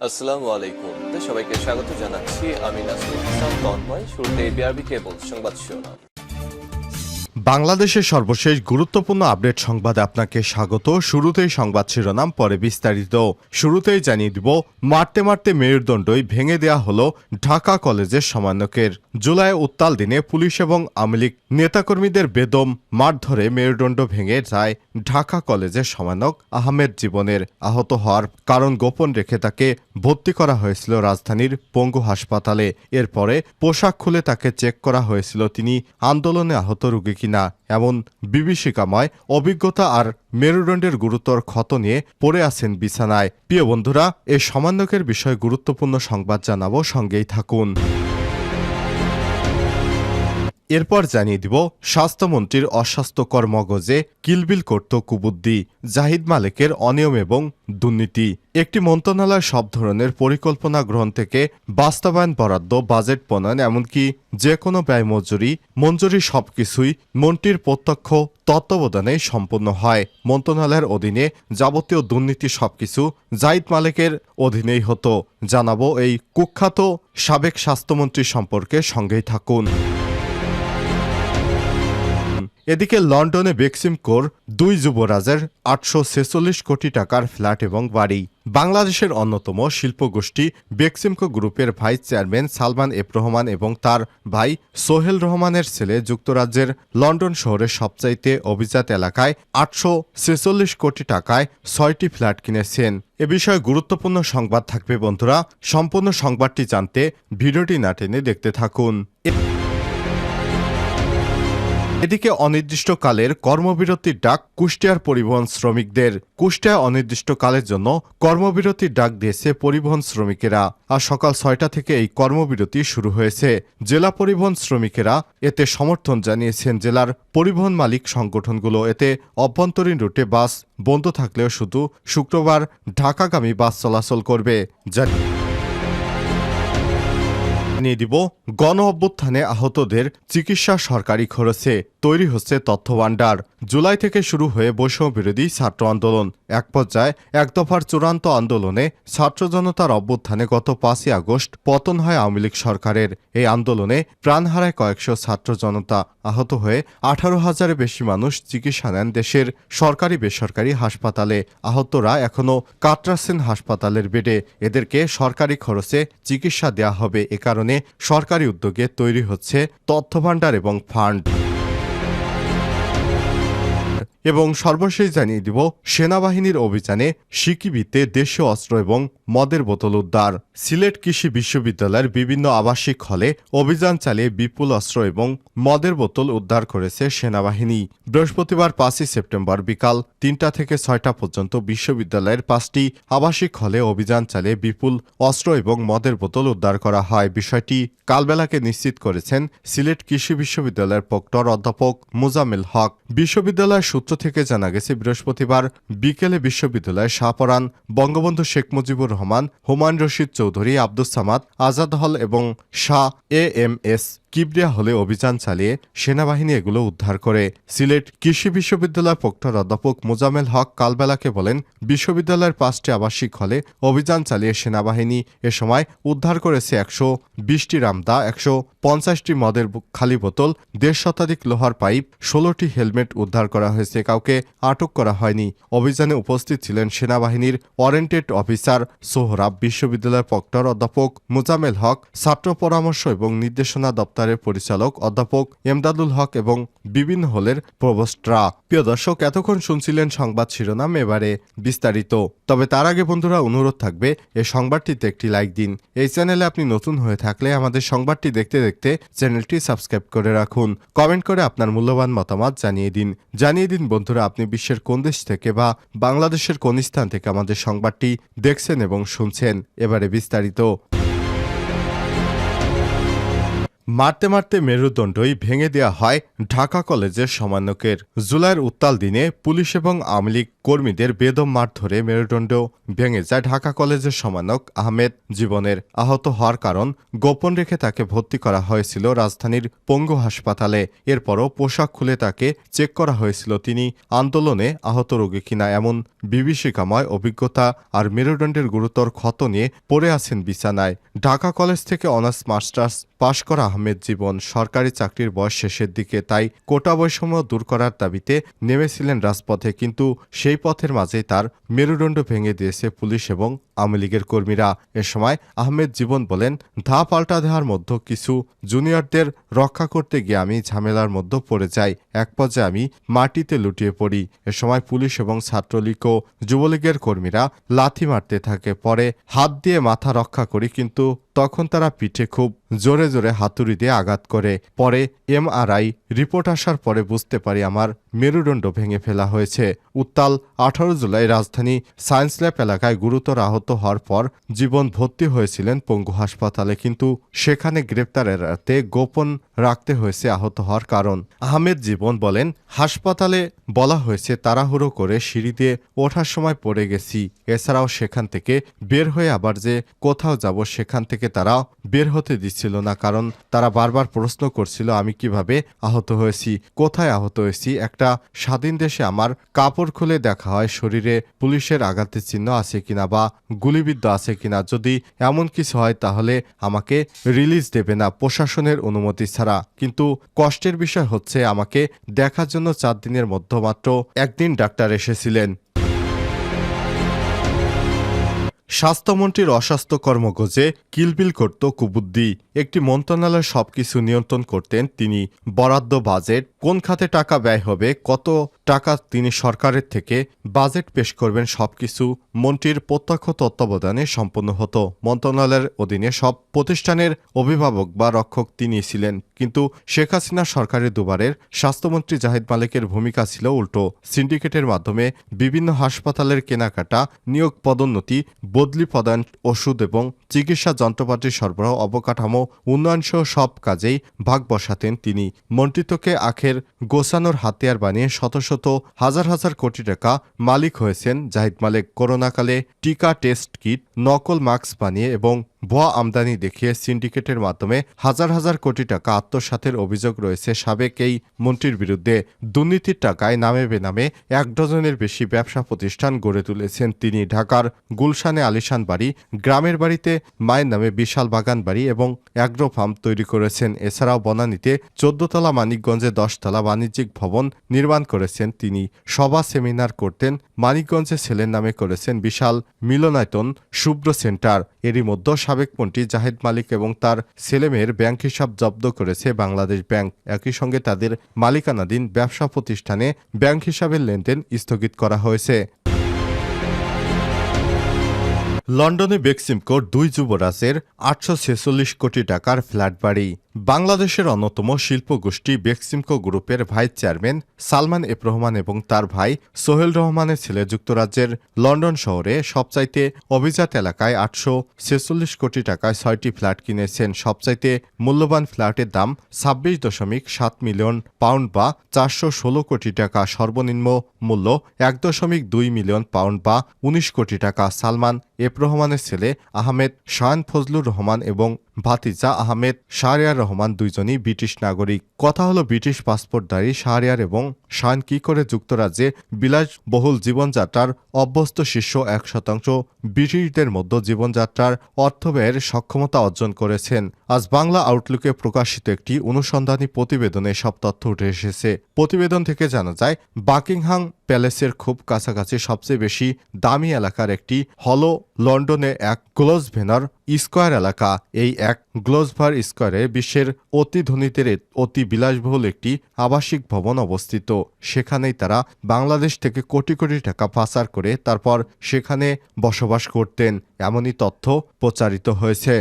আসসালামু আলাইকুম। সবাইকে স্বাগত জানাচ্ছি। আমি নাসরুল ইসলাম তন্ময়। শুরুতে বিআরবি কেবল সংবাদ শিরোনাম। বাংলাদেশের সর্বশেষ গুরুত্বপূর্ণ আপডেট সংবাদে আপনাকে স্বাগত। শুরুতেই সংবাদ শিরোনাম, পরে বিস্তারিত। শুরুতেই জানিয়ে দিব, মারতে মারতে মেরুদণ্ডই ভেঙে দেয়া হলো ঢাকা কলেজের সমন্বয়কের। জুলাই উত্তাল দিনে পুলিশ এবং আওয়ামী লীগ নেতাকর্মীদের বেদম মারধরে মেরুদণ্ড ভেঙে যায় ঢাকা কলেজের সমন্বয়ক আহমেদ জীবনের। আহত হওয়ার কারণ গোপন রেখে তাকে ভর্তি করা হয়েছিল রাজধানীর পঙ্গু হাসপাতালে। এরপরে পোশাক খুলে তাকে চেক করা হয়েছিল তিনি আন্দোলনে আহত রোগী কিনা। এমন বিভীষিকাময় অভিজ্ঞতা আর মেরুদণ্ডের গুরুতর ক্ষত নিয়ে পড়ে আছেন বিছানায়। প্রিয় বন্ধুরা, এই সমন্বয়কের বিষয়ে গুরুত্বপূর্ণ সংবাদ জানাবো, সঙ্গেই থাকুন। এরপর জানিয়ে দিব, স্বাস্থ্যমন্ত্রীর অস্বাস্থ্যকর মগজে কিলবিল করত কুবুদ্দি, জাহিদ মালেকের অনিয়ম এবং দুর্নীতি। একটি মন্ত্রণালয় সব ধরনের পরিকল্পনা গ্রহণ থেকে বাস্তবায়ন, বরাদ্দ, বাজেট প্রণয়ন, এমনকি যে কোনো ব্যয় মঞ্জুরি সবকিছুই মন্ত্রীর প্রত্যক্ষ তত্ত্বাবধানে সম্পন্ন হয়। মন্ত্রণালয়ের অধীনে যাবতীয় দুর্নীতি সবকিছু জাহিদ মালেকের অধীনেই হতো। জানাবো এই কুখ্যাত সাবেক স্বাস্থ্যমন্ত্রী সম্পর্কে, সঙ্গেই থাকুন। এদিকে লন্ডনে বেক্সিমকোর দুই যুবরাজের 846 কোটি টাকার ফ্ল্যাট এবং বাড়ি। বাংলাদেশের অন্যতম শিল্পগোষ্ঠী বেক্সিমকো গ্রুপের vice chairman Salman F Rahman এবং তার ভাই সোহেল রহমানের ছেলে যুক্তরাজ্যের লন্ডন শহরের সবচাইতে অভিজাত এলাকায় 846 কোটি টাকায় 6টি ফ্ল্যাট কিনেছেন। এ বিষয়ে গুরুত্বপূর্ণ সংবাদ থাকবে বন্ধুরা। সম্পূর্ণ সংবাদটি জানতে ভিডিওটি না টেনে দেখতে থাকুন। এদিকে অনির্দিষ্টকালের কর্মবিরতির ডাক কুষ্টিয়ার পরিবহন শ্রমিকদের। কুষ্টিয়ায় অনির্দিষ্টকালের জন্য কর্মবিরতির ডাক দিয়েছে পরিবহন শ্রমিকেরা। আর সকাল 6টা থেকে এই কর্মবিরতি শুরু হয়েছে। জেলা পরিবহন শ্রমিকেরা এতে সমর্থন জানিয়েছেন জেলার পরিবহন মালিক সংগঠনগুলো। এতে অভ্যন্তরীণ রুটে বাস বন্ধ থাকলেও শুধু শুক্রবার ঢাকাগামী বাস চলাচল করবে। জানিয়ে দিব, গণ অভ্যুত্থানে আহতদের চিকিৎসা সরকারি খরচে তৈরি হচ্ছে তথ্যভাণ্ডার। জুলাই থেকে শুরু হয়ে বৈষম্য বিরোধী ছাত্র আন্দোলন। এক পর্যায়ে এক দফার চূড়ান্ত আন্দোলনে ছাত্র জনতার অভ্যুত্থানে গত 5ই আগস্ট পতন হয় আওয়ামী লীগ সরকারের। এই আন্দোলনে প্রাণ হারায় কয়েকশো ছাত্র জনতা। আহত হয়ে 18,000-এর বেশি মানুষ চিকিৎসা নেন দেশের সরকারি বেসরকারি হাসপাতালে। আহতরা এখনও কাতরাচ্ছেন হাসপাতালের বেডে। এদেরকে সরকারি খরচে চিকিৎসা দেয়া হবে। এ কারণে সরকারি উদ্যোগে তৈরি হচ্ছে তথ্যভাণ্ডার এবং ফান্ড। এবং সর্বশেষ জানিয়ে দিব, সেনাবাহিনীর অভিযানে সিকিবিতে দেশীয় অস্ত্র এবং মদের বোতল উদ্ধার। সিলেট কৃষি বিশ্ববিদ্যালয়ের বিভিন্ন আবাসিক হলে অভিযান চালিয়ে বিপুল অস্ত্র এবং মদের বোতল উদ্ধার করেছে সেনাবাহিনী। বৃহস্পতিবার 5ই সেপ্টেম্বর বিকাল 3টা থেকে 6টা পর্যন্ত বিশ্ববিদ্যালয়ের 5টি আবাসিক হলে অভিযান চালিয়ে বিপুল অস্ত্র এবং মদের বোতল উদ্ধার করা হয়। বিষয়টি কালবেলাকে নিশ্চিত করেছেন সিলেট কৃষি বিশ্ববিদ্যালয়ের প্রক্টর অধ্যাপক মোজাম্মেল হক। বিশ্ববিদ্যালয়ের সূত্র থেকে জানা গেছে, বৃহস্পতিবার বিকেলে বিশ্ববিদ্যালয়ের শাহপরান, বঙ্গবন্ধু শেখ মুজিবুর রহমান, হুমায়ুন রশিদ চৌধুরী, আব্দুস সামাদ আজাদ হল এবং শাহ এএমএস কিবরিয়া হলে অভিযান চালিয়ে সেনাবাহিনী এগুলো উদ্ধার করে। সিলেট কৃষি বিশ্ববিদ্যালয়ের প্রক্টর অধ্যাপক মোজাম্মেল হক কালবেলাকে বলেন, বিশ্ববিদ্যালয়ের 5টি আবাসিক হলে অভিযান চালিয়ে সেনাবাহিনী এ সময় উদ্ধার করেছে 120টি রামদা, 150টি মদের খালি বোতল, 1.5 শতাধিক লোহার পাইপ, 16টি হেলমেট উদ্ধার করা হয়েছে। কাউকে আটক করা হয়নি। অভিযানে উপস্থিত ছিলেন সেনাবাহিনীর ওয়ারেন্টেড অফিসার সোহরাব, বিশ্ববিদ্যালয়ের প্রক্টর অধ্যাপক মোজাম্মেল হক, ছাত্র পরামর্শ এবং নির্দেশনা দপ্তরের পরিচালক অধ্যাপক এমদাদুল হক এবং বিভিন্ন হলের প্রভোস্টরা। প্রিয় দর্শক, এতক্ষণ শুনছিলেন সংবাদ শিরোনাম, এবারে বিস্তারিত। তবে তার আগে বন্ধুরা, অনুরোধ থাকবে এই সংবাদটিতে একটি লাইক দিন। এই চ্যানেলে আপনি নতুন হয়ে থাকলে আমাদের সংবাদটি দেখতে দেখতে চ্যানেলটি সাবস্ক্রাইব করে রাখুন। কমেন্ট করে আপনার মূল্যবান মতামত জানিয়ে দিন বন্ধুরা, আপনি বিশ্বের কোন দেশ থেকে বা বাংলাদেশের কোন স্থান থেকে আমাদের সংবাদটি দেখছেন এবং শুনছেন। এবারে বিস্তারিত। মারতে মারতে মেরুদণ্ডই ভেঙে দেওয়া হয় ঢাকা কলেজের সমন্বয়কের। জুলাইয়ের উত্তাল দিনে পুলিশ এবং আওয়ামী লীগ কর্মীদের বেদম মার ধরে মেরুদণ্ড ভেঙে যায় ঢাকা কলেজের সমন্বয়ক আহমেদ জীবনের। আহত হওয়ার কারণ গোপন রেখে তাকে ভর্তি করা হয়েছিল রাজধানীর পঙ্গু হাসপাতালে। এরপরও পোশাক খুলে তাকে চেক করা হয়েছিল তিনি আন্দোলনে আহত রোগী কিনা এমন বিভীষিকাময় অভিজ্ঞতা আর মেরুদণ্ডের গুরুতর ক্ষত নিয়ে পড়ে আছেন বিছানায়। ঢাকা কলেজ থেকে অনার্স মাস্টার্স পাশ করা আহমেদ জীবন সরকারি চাকরির বয়স শেষের দিকে, তাই কোটা বৈষম্য দূর করার দাবিতে নেমেছিলেন রাজপথে, কিন্তু সেই পথের মাঝেই তার মেরুদণ্ড ভেঙে দিয়েছে পুলিশ এবং আওয়ামী লীগের কর্মীরা। এ সময় আহমেদ জীবন বলেন, ধা পাল্টা দেওয়ার মধ্যে কিছু জুনিয়রদের রক্ষা করতে গিয়ে আমি ঝামেলার মধ্যে পড়ে যাই। এক পর্যায়ে আমি মাটিতে লুটিয়ে পড়ি। এ সময় পুলিশ এবং ছাত্রলীগ ও যুবলীগের কর্মীরা লাথি মারতে থাকে। পরে হাত দিয়ে মাথা রক্ষা করি, কিন্তু তখন তারা পিঠে খুব জোরে জোরে হাতুড়ি দিয়ে আঘাত করে। পরে এমআরআই রিপোর্ট আসার পরে বুঝতে পারি আমার মেরুদণ্ড ভেঙে ফেলা হয়েছে। উত্তাল 18 জুলাই রাজধানী সায়েন্স ল্যাব এলাকায় গুরুতর আহত হওয়ার পর জীবন ভর্তি হয়েছিলেন পঙ্গু হাসপাতালে, কিন্তু সেখানে গ্রেপ্তার এড়াতে গোপন রাখতে হয়েছে আহত হওয়ার কারণ। আহমেদ জীবন বলেন, হাসপাতালে বলা হয়েছে তাড়াহুড়ো করে সিঁড়ি দিয়ে ওঠার সময় পড়ে গেছি। এছাড়াও সেখান থেকে বের হয়ে আবার যে কোথাও যাব সেখান থেকে তারা বের হতে দিচ্ছিল না, কারণ তারা বারবার প্রশ্ন করছিল আমি কিভাবে আহত হয়েছি, কোথায় আহত হয়েছি। একটা স্বাধীন দেশে আমার কাপড় খুলে দেখা হয় শরীরে পুলিশের আঘাতের চিহ্ন আছে কিনা বা গুলিবিদ্ধ আছে কিনা। যদি এমন কিছু হয় তাহলে আমাকে রিলিজ দেবে না প্রশাসনের অনুমতি ছাড়া। কিন্তু কষ্টের বিষয় হচ্ছে আমাকে দেখার জন্য 4 দিনের মধ্যে মাত্র একদিন ডাক্তার এসেছিলেন। স্বাস্থ্যমন্ত্রীর অস্বাস্থ্যকর মগজে কিলবিল করত কুবুদ্ধি। একটি মন্ত্রণালয়ের সবকিছু নিয়ন্ত্রণ করতেন তিনি। বরাদ্দ, বাজেট, কোন খাতে টাকা ব্যয় হবে, কত টাকা তিনি সরকারের থেকে বাজেট পেশ করবেন, সবকিছু মন্ত্রীর প্রত্যক্ষ তত্ত্বাবধানে সম্পন্ন হতো। মন্ত্রণালয়ের অধীনে সব প্রতিষ্ঠানের অভিভাবক বা রক্ষক তিনি ছিলেন। কিন্তু শেখ হাসিনা সরকারের দুবারের স্বাস্থ্যমন্ত্রী জাহিদ মালিকের ভূমিকা ছিল উল্টো। সিন্ডিকেটের মাধ্যমে বিভিন্ন হাসপাতালের কেনাকাটা, নিয়োগ, পদোন্নতি, বদলি প্রদান, ওষুধ এবং চিকিৎসা যন্ত্রপাতি সরবরাহ, অবকাঠামো উন্নয়নসহ সব কাজেই ভাগ বসাতেন তিনি। মন্ত্রিত্বকে আখের গোছানোর হাতিয়ার বানিয়ে শত শত হাজার হাজার কোটি টাকা মালিক হয়েছেন জাহিদ মালিক। করোনাকালে টিকা, টেস্ট কিট, নকল মাস্ক বানিয়ে এবং ভুয়া আমদানি দেখিয়ে সিন্ডিকেটের মাধ্যমে হাজার হাজার কোটি টাকা আত্মসাতের অভিযোগ রয়েছে সাবেক এই মন্ত্রীর বিরুদ্ধে। দুর্নীতির টাকায় নামে বেনামে 1 ডজনের বেশি ব্যবসা প্রতিষ্ঠান গড়ে তুলেছেন তিনি। ঢাকার গুলশানে আলিশান বাড়ি, গ্রামের বাড়িতে মায়ের নামে বিশাল বাগান বাড়ি এবং অ্যাগ্রো ফার্ম তৈরি করেছেন। এছাড়াও বনানীতে 14 তলা, মানিকগঞ্জে 10 তলা বাণিজ্যিক ভবন নির্মাণ করেছেন তিনি। সভা, সেমিনার করতেন। মানিকগঞ্জে ছেলের নামে করেছেন বিশাল মিলনায়তন শুভ্র সেন্টার। এরই মধ্যে সাবেক মন্ত্রী জাহিদ মালিক এবং তার ছেলেমেয়ের ব্যাংক হিসাব জব্দ করেছে বাংলাদেশ ব্যাংক। একই সঙ্গে তাদের মালিকানাধীন ব্যবসা প্রতিষ্ঠানে ব্যাংক হিসাবের লেনদেন স্থগিত করা হয়েছে। লন্ডনে বেক্সিমকোর 2 যুবরাজের 846 কোটি টাকার ফ্ল্যাট বাড়ি। বাংলাদেশের অন্যতম শিল্পগোষ্ঠী বেক্সিমকো গ্রুপের vice chairman Salman F Rahman এবং তার ভাই সোহেল রহমানের ছেলে যুক্তরাজ্যের লন্ডন শহরে সবচাইতে অভিজাত এলাকায় 846 কোটি টাকায় 6টি ফ্ল্যাট কিনেছেন। সবচাইতে মূল্যবান ফ্ল্যাটের দাম 26.7 মিলিয়ন পাউন্ড বা 416 কোটি টাকা। সর্বনিম্ন মূল্য 1.2 মিলিয়ন পাউন্ড বা 19 কোটি টাকা। সালমান এফ রহমানের ছেলে আহমেদ শায়ান ফজলুর রহমান এবং ভাতিজা আহমেদ শাহরিয়ার রহমান দুইজনই ব্রিটিশ নাগরিক। কথা হলো, ব্রিটিশ পাসপোর্টধারী শাহরিয়ার এবং শায়ান কি করে যুক্তরাজ্যে বিলাসবহুল জীবনযাত্রার অভ্যস্ত শীর্ষ 1% ব্রিটিশদের মধ্যে জীবনযাত্রার অর্থব্যয়ের সক্ষমতা অর্জন করেছেন। আজ বাংলা আউটলুকে প্রকাশিত একটি অনুসন্ধানী প্রতিবেদনে সব তথ্য উঠে এসেছে। প্রতিবেদন থেকে জানা যায়, বাকিংহাম প্যালেসের খুব কাছাকাছি সবচেয়ে বেশি দামি এলাকার একটি হলো লন্ডনে এক গ্লোসভেনার স্কয়ার এলাকা। এই এক গ্লোসভার স্কয়ারে বিশ্বের অতি ধনীদের অতি বিলাসবহুল একটি আবাসিক ভবন অবস্থিত। সেখানেই তারা বাংলাদেশ থেকে কোটি কোটি টাকা পাচার করে তারপর সেখানে বসবাস করতেন, এমনই তথ্য প্রচারিত হয়েছে।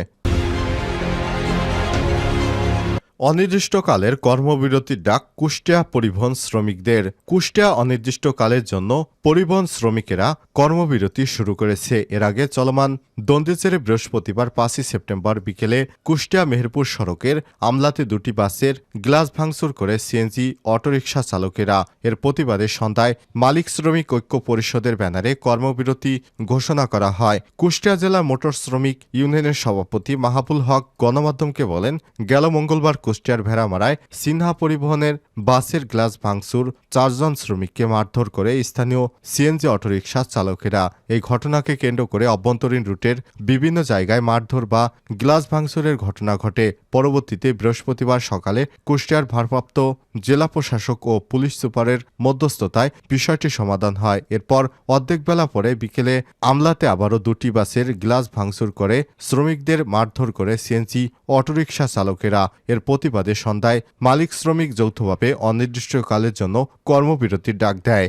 অনির্দিষ্টকালের কর্মবিরতির ডাক কুষ্টিয়া পরিবহন শ্রমিকদের। কুষ্টিয়া অনির্দিষ্টকালের জন্য পরিবহন শ্রমিকেরা কর্মবিরতি শুরু করেছে। এর আগে চলমান দ্বন্দ্বের জেরে বৃহস্পতিবার 5 সেপ্টেম্বর বিকেলে কুষ্টিয়া মেহেরপুর সড়কের আমলাতে দুটি বাসের গ্লাস ভাঙচুর করে সিএনজি অটোরিকশা চালকেরা। এর প্রতিবাদে সন্ধ্যায় মালিক শ্রমিক ঐক্য পরিষদের ব্যানারে কর্মবিরতি ঘোষণা করা হয়। কুষ্টিয়া জেলা মোটর শ্রমিক ইউনিয়নের সভাপতি মাহাবুল হক গণমাধ্যমকে বলেন, গেল মঙ্গলবার কুষ্টিয়ার ভেড়ামারায় সিনহা পরিবহনের বাসের গ্লাস ভাঙচুর 4 জন শ্রমিককে মারধর করে স্থানীয় সিএনজি অটোরিকশা চালকেরা। এই ঘটনাকে কেন্দ্র করে অভ্যন্তরীণ রুটের বিভিন্ন জায়গায় মারধর বা গ্লাস ভাঙচুরের ঘটনা ঘটে। পরবর্তীতে বৃহস্পতিবার সকালে কুষ্টিয়ার ভারপ্রাপ্ত জেলা প্রশাসক ও পুলিশ সুপারের মধ্যস্থতায় বিষয়টি সমাধান হয়। এরপর অর্ধেক বেলা পরে বিকেলে আমলাতে আবারও দুটি বাসের গ্লাস ভাঙচুর করে শ্রমিকদের মারধর করে সিএনজি অটোরিকশা চালকেরা। এর প্রতিবাদে সন্ধ্যায় মালিক শ্রমিক যৌথভাবে অনির্দিষ্টকালের জন্য কর্মবিরতির ডাক দেয়।